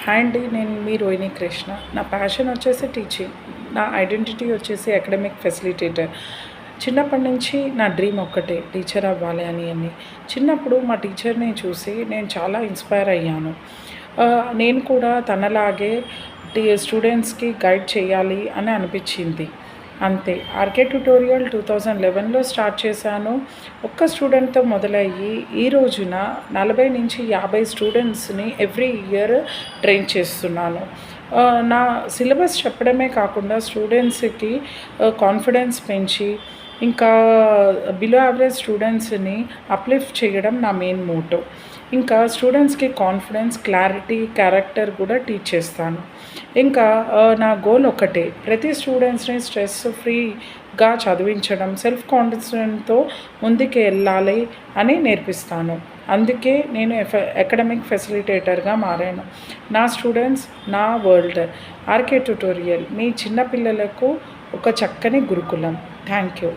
Hi అండి, నేను మీ రోహిణి కృష్ణ. నా ప్యాషన్ వచ్చేసి టీచింగ్. నా ఐడెంటిటీ వచ్చేసి అకాడమిక్ ఫెసిలిటేటర్. చిన్నప్పటి నుంచి నా డ్రీమ్ ఒక్కటే, టీచర్ అవ్వాలి అని. చిన్నప్పుడు మా టీచర్ని చూసి నేను చాలా ఇన్స్పైర్ అయ్యాను. నేను కూడా తనలాగే స్టూడెంట్స్కి గైడ్ చేయాలి అని అనిపించింది. అంతే. ఆర్కే ట్యుటోరియల్ 2011లో స్టార్ట్ చేశాను. ఒక్క స్టూడెంట్‌తో మొదలయ్యి ఈ రోజున 40-50 స్టూడెంట్స్‌ని ఎవ్రీ ఇయర్ ట్రైన్ చేస్తున్నాను. నా సిలబస్ చెప్పడమే కాకుండా స్టూడెంట్స్‌కి కాన్ఫిడెన్స్ పెంచి, ఇంకా బిలో యావరేజ్ స్టూడెంట్స్‌ని అప్‌లిఫ్ట్ చేయడం నా మెయిన్ మోటో. ఇంకా స్టూడెంట్స్‌కి కాన్ఫిడెన్స్, క్లారిటీ, క్యారెక్టర్ కూడా టీచ్ చేస్తాను. ఇంకా నా గోల్ ఒక్కటే, ప్రతి స్టూడెంట్స్‌ని స్ట్రెస్ ఫ్రీగా చదివించడం, సెల్ఫ్ కాన్ఫిడెన్స్‌తో ముందుకు వెళ్ళాలి అని నేర్పిస్తాను. అందుకే నేను అకాడమిక్ ఫెసిలిటేటర్గా మారాను. నా స్టూడెంట్స్ నా వరల్డ్. ఆర్కే ట్యుటోరియల్ మీ చిన్న పిల్లలకు ఒక చక్కని గురుకులం. Thank you.